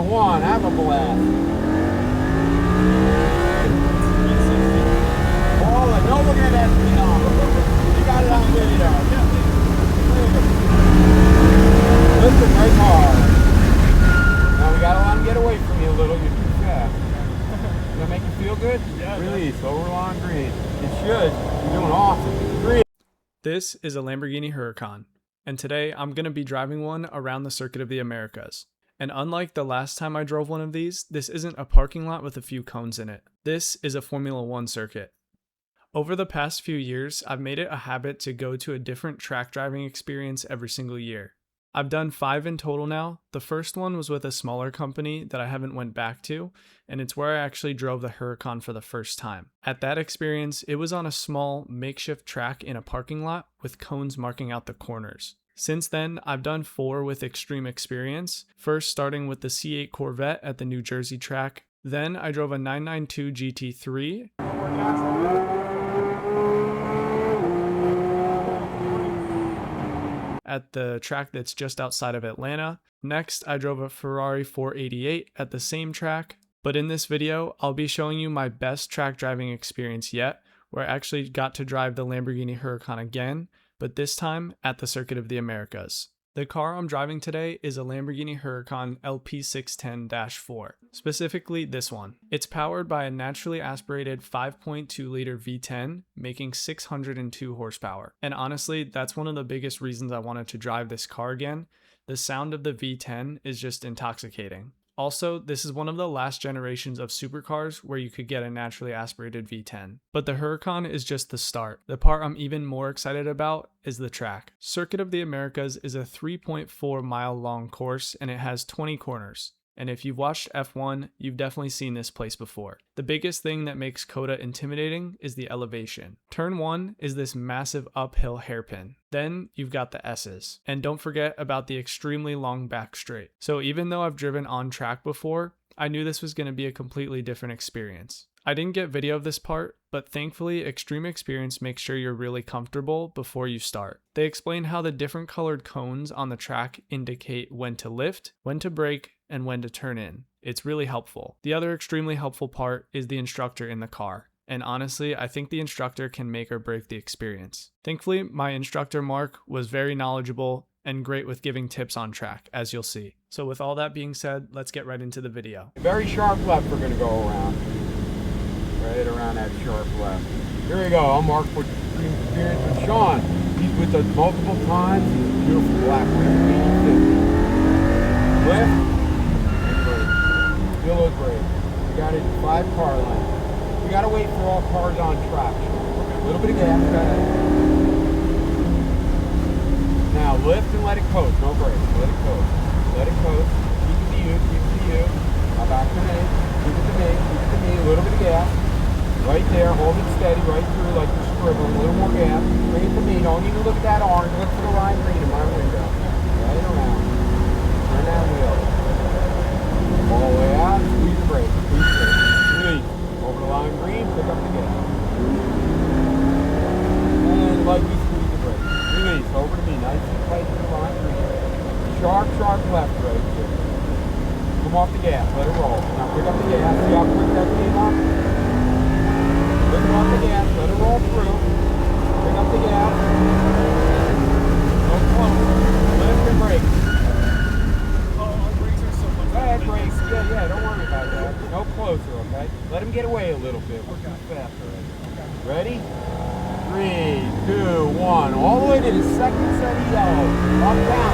1, have a blast. Oh, no looking at that phenomenal. You got it on video. Listen, right car. Now we gotta let him get away from you a little. You're too fast. Does that make you feel good? Yeah. Release, over long green. It should. You're doing awesome. Green. This is a Lamborghini Huracán, and today I'm going to be driving one around the Circuit of the Americas. And unlike the last time I drove one of these, this isn't a parking lot with a few cones in it. This is a Formula 1 circuit. Over the past few years, I've made it a habit to go to a different track driving experience every single year. I've done 5 in total now. The first one was with a smaller company that I haven't went back to, and it's where I actually drove the Huracán for the first time. At that experience, it was on a small makeshift track in a parking lot with cones marking out the corners. Since then, I've done 4 with Xtreme Xperience, first starting with the C8 Corvette at the New Jersey track. Then I drove a 992 GT3, at the track that's just outside of Atlanta. Next, I drove a Ferrari 488 at the same track. But in this video, I'll be showing you my best track driving experience yet, where I actually got to drive the Lamborghini Huracán again, but this time at the Circuit of the Americas. The car I'm driving today is a Lamborghini Huracán LP610-4, specifically this one. It's powered by a naturally aspirated 5.2 liter V10, making 602 horsepower. And honestly, that's one of the biggest reasons I wanted to drive this car again. The sound of the V10 is just intoxicating. Also, this is one of the last generations of supercars where you could get a naturally aspirated V10. But the Huracán is just the start. The part I'm even more excited about is the track. Circuit of the Americas is a 3.4 mile long course and it has 20 corners. And if you've watched F1, you've definitely seen this place before. The biggest thing that makes COTA intimidating is the elevation. Turn 1 is this massive uphill hairpin. Then you've got the S's. And don't forget about the extremely long back straight. So even though I've driven on track before, I knew this was going to be a completely different experience. I didn't get video of this part, but thankfully Xtreme Xperience makes sure you're really comfortable before you start. They explain how the different colored cones on the track indicate when to lift, when to brake, and when to turn in. It's really helpful. The other extremely helpful part is the instructor in the car. And honestly, I think the instructor can make or break the experience. Thankfully, my instructor Mark was very knowledgeable and great with giving tips on track, as you'll see. So with all that being said, let's get right into the video. Very sharp left we're gonna go around. Right around that sharp left. Here we go. I'm Mark with Xtreme Xperience with Sean. He's with us multiple times. He's a beautiful black V50. Lift. Feel those brakes. We got it 5 car lengths. We gotta wait for all cars on track. A little bit of gas, go ahead. Now lift and let it coast, no brakes. Let it coast. Let it coast. Keep it to you, keep it to you. Now back to me. Keep it to me, keep it to me. A little bit of gas. Right there, hold it steady right through like you're scribbling. A little more gas. Bring it to me. Don't even look at that orange. Look for the line green in my window. Right around. Turn that wheel. All the way out, squeeze the brake, release. Over the line green, pick up the gas. And lightly squeeze the brake. Release, over to me, nice and tight to the line green. Sharp, sharp left right here. Come off the gas, let it roll. Now pick up the gas, see how quick that came up? Pick off the gas, let it roll through. Pick up the gas. Don't close. Lift and brake. Brakes, yeah, don't worry about that. No closer, okay? Let him get away a little bit. We're too fast already. Ready? 3, 2, 1. All the way to the second set of yellow. Up, down.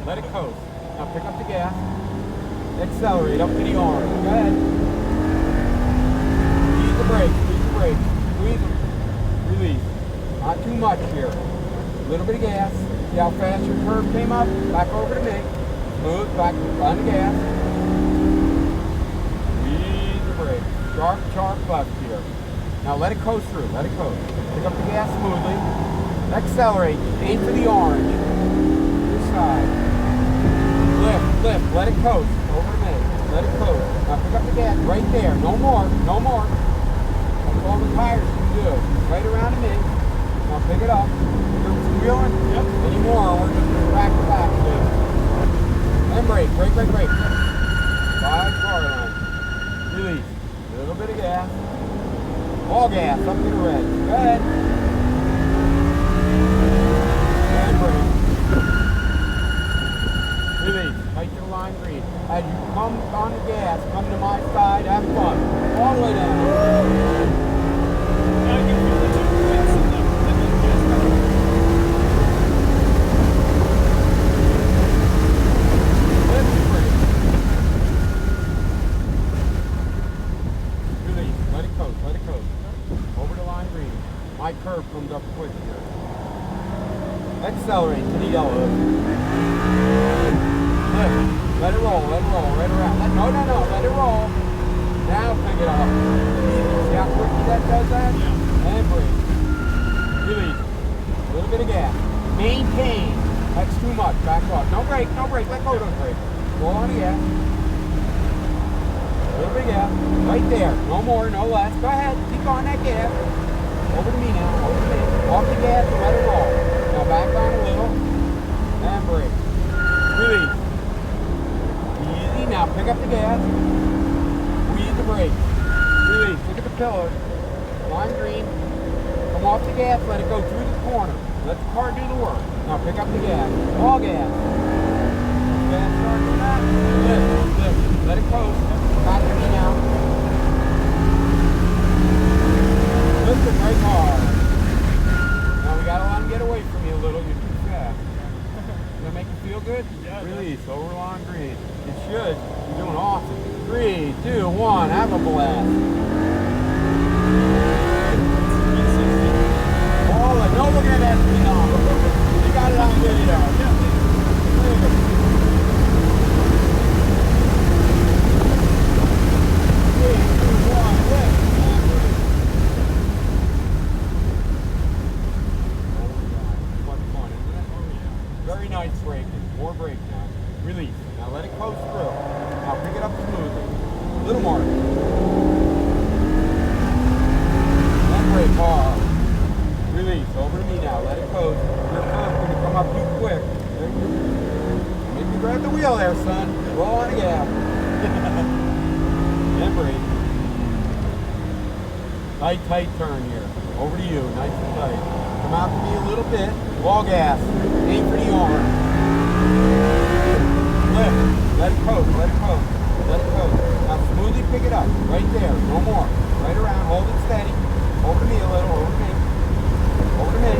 Let it coast. Now pick up the gas. Accelerate up to the orange. Go ahead. Squeeze the brake. Squeeze the brake. Squeeze them. Release. Not too much here. A little bit of gas. See how fast your curve came up? Back over to me. Smooth. Back on the gas. Squeeze the brake. Sharp, sharp left here. Now let it coast through, let it coast. Pick up the gas smoothly. Accelerate, aim for the orange. This side. Lift, let it coast. Over to me, let it coast. Now pick up the gas, right there, no more, no more. That's all the tires can do. Right around to me. Now pick it up. You're wheeling? Yep. Any more, or we're just back to back, dude. And brake. 5 car line. Release. A little bit of gas. All gas, up to the red. Go ahead. And brake. Release. Right to the line green. As you come on the gas, come to my side, have fun. All the way down. My curve comes up quick here. Accelerate to the yellow. Lift. Let it roll, right around. No, let it roll. Now pick it up. See how quickly that does that? Yeah. And brake. Release. A little bit of gas. Maintain. That's too much. Back off. No brake. Let go of the brake. Roll on the gas. A little bit of gas. Right there. No more, no less. Go ahead. Keep on that gas. Over to me now, over to me. Off the gas and let it roll. Now back on a little. And brake. Release. Easy. Now pick up the gas. Squeeze the brake. Release. Look at the pillar. Line green. Come off the gas. Let it go through the corner. Let the car do the work. Now pick up the gas. All gas. Gas start from that. Lift. Let it coast. Back to me now. Listen, right hard. Now we gotta let him get away from you a little. You're too fast. Does that make you feel good? Yeah. Release. Over line green. It should. You're doing awesome. 3, 2, 1. Have a blast. Oh, no, look at that speed on. You got it on video. Very nice braking. More brake now. Release. Now let it coast through. Now pick it up smoothly. A little more. And brake hard. Release. Over to me now. Let it coast. Your curve's going to come up too quick. Maybe grab the wheel there, son. Roll on the gas. And brake. Tight turn here. Over to you. Nice and tight. Come out to me a little bit. Wall gas. Aim for the arm. Lift. Let it coast. Let it coast. Let it coast. Now smoothly pick it up. Right there. No more. Right around. Hold it steady. Over to me a little. Over to me. Over to me.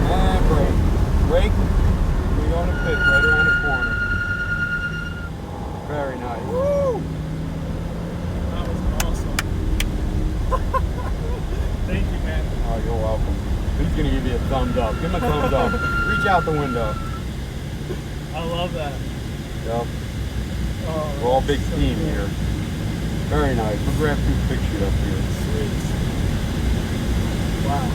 And brake. Brake. We're going to pit right around the corner. Very nice. Woo! Thank you, man. Oh, you're welcome. He's going to give you a thumbs up. Give him a thumbs up. Reach out the window. I love that. Yep. Oh, we're all big so team cool. here. Very nice. We'll grab 2 pictures up here. Sweet. Wow.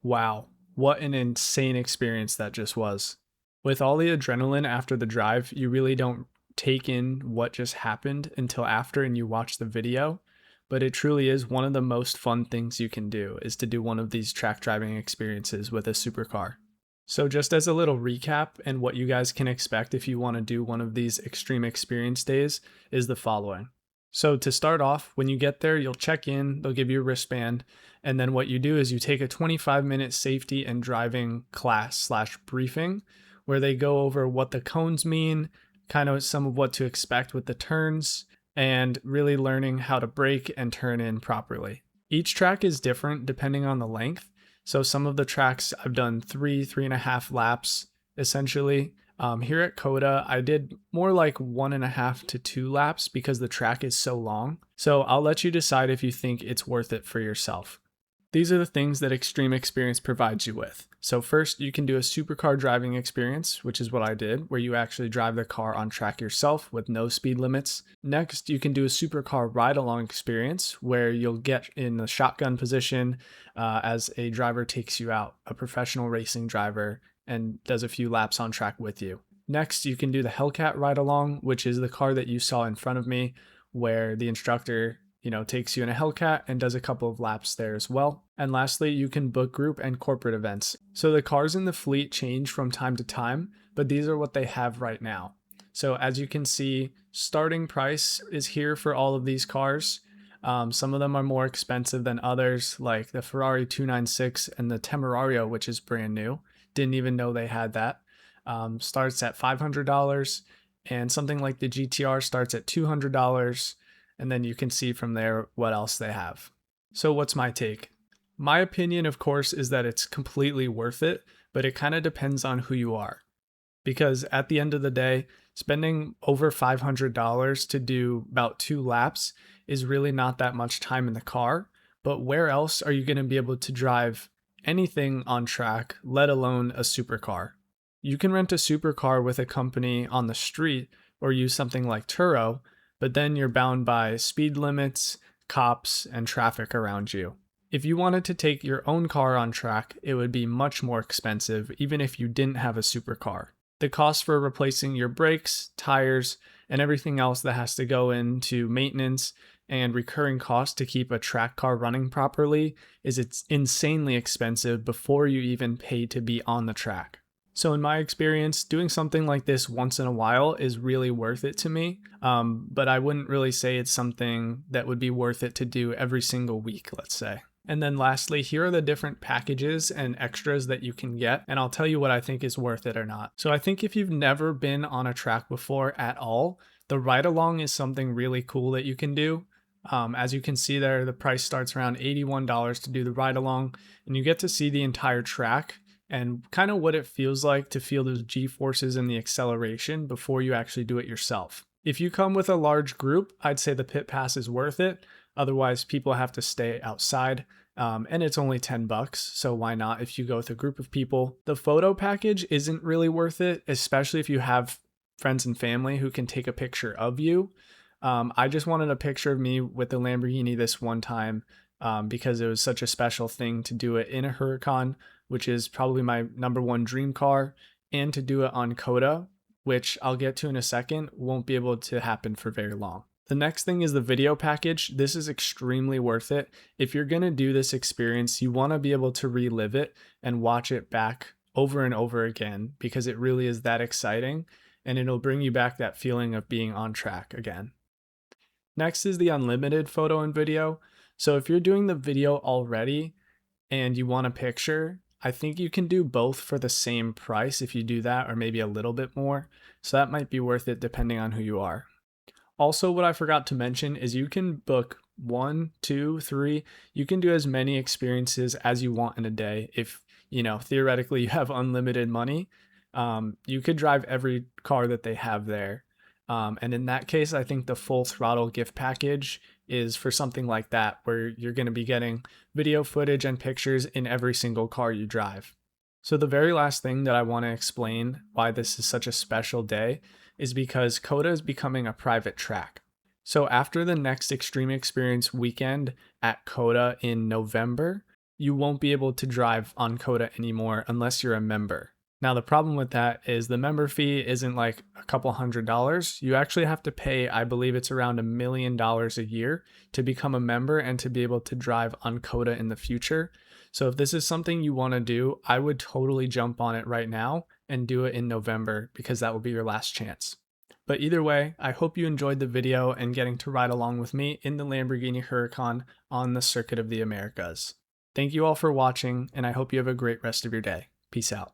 Wow. What an insane experience that just was. With all the adrenaline after the drive, you really don't take in what just happened until after and you watch the video. But it truly is one of the most fun things you can do, is to do one of these track driving experiences with a supercar. So just as a little recap and what you guys can expect if you want to do one of these Xtreme Xperience days is the following. So to start off, when you get there, you'll check in, they'll give you a wristband, and then what you do is you take a 25-minute safety and driving class/briefing where they go over what the cones mean, kind of some of what to expect with the turns, and really learning how to brake and turn in properly. Each track is different depending on the length. So some of the tracks I've done 3.5 laps essentially. Here at COTA, I did more like 1.5 to 2 laps because the track is so long. So I'll let you decide if you think it's worth it for yourself. These are the things that Xtreme Xperience provides you with. So first, you can do a supercar driving experience, which is what I did, where you actually drive the car on track yourself with no speed limits. Next, you can do a supercar ride-along experience, where you'll get in the shotgun position as a driver takes you out, a professional racing driver, and does a few laps on track with you. Next, you can do the Hellcat ride-along, which is the car that you saw in front of me, where the instructor takes you in a Hellcat and does a couple of laps there as well. And lastly, you can book group and corporate events. So the cars in the fleet change from time to time, but these are what they have right now. So as you can see, starting price is here for all of these cars. Some of them are more expensive than others, like the Ferrari 296 and the Temerario, which is brand new. Didn't even know they had that. Starts at $500, and something like the GTR starts at $200. And then you can see from there what else they have. So what's my take? My opinion, of course, is that it's completely worth it, but it kind of depends on who you are. Because at the end of the day, spending over $500 to do about 2 laps is really not that much time in the car. But where else are you going to be able to drive anything on track, let alone a supercar? You can rent a supercar with a company on the street or use something like Turo, but then you're bound by speed limits, cops, and traffic around you. If you wanted to take your own car on track, it would be much more expensive, even if you didn't have a supercar. The cost for replacing your brakes, tires, and everything else that has to go into maintenance and recurring costs to keep a track car running properly it's insanely expensive before you even pay to be on the track. So in my experience, doing something like this once in a while is really worth it to me, but I wouldn't really say it's something that would be worth it to do every single week, let's say. And then lastly, here are the different packages and extras that you can get, and I'll tell you what I think is worth it or not. So I think if you've never been on a track before at all, the ride-along is something really cool that you can do. As you can see there, the price starts around $81 to do the ride-along, and you get to see the entire track and kind of what it feels like to feel those G-forces and the acceleration before you actually do it yourself. If you come with a large group, I'd say the pit pass is worth it. Otherwise, people have to stay outside, and it's only $10, so why not if you go with a group of people? The photo package isn't really worth it, especially if you have friends and family who can take a picture of you. I just wanted a picture of me with the Lamborghini this one time because it was such a special thing to do it in a Huracan, which is probably my #1 dream car, and to do it on COTA, which I'll get to in a second, won't be able to happen for very long. The next thing is the video package. This is extremely worth it. If you're going to do this experience, you want to be able to relive it and watch it back over and over again because it really is that exciting and it'll bring you back that feeling of being on track again. Next is the unlimited photo and video. So if you're doing the video already and you want a picture, I think you can do both for the same price if you do that, or maybe a little bit more. So that might be worth it depending on who you are. Also, what I forgot to mention is you can book 1, 2, 3. You can do as many experiences as you want in a day. If, theoretically you have unlimited money, you could drive every car that they have there. And in that case, I think the full throttle gift package is for something like that, where you're going to be getting video footage and pictures in every single car you drive. So the very last thing that I want to explain why this is such a special day is because COTA is becoming a private track. So after the next Xtreme Xperience weekend at COTA in November, you won't be able to drive on COTA anymore unless you're a member. Now, the problem with that is the member fee isn't like a couple $100s. You actually have to pay, I believe it's around $1 million a year to become a member and to be able to drive on COTA in the future. So if this is something you want to do, I would totally jump on it right now and do it in November because that will be your last chance. But either way, I hope you enjoyed the video and getting to ride along with me in the Lamborghini Huracán on the Circuit of the Americas. Thank you all for watching, and I hope you have a great rest of your day. Peace out.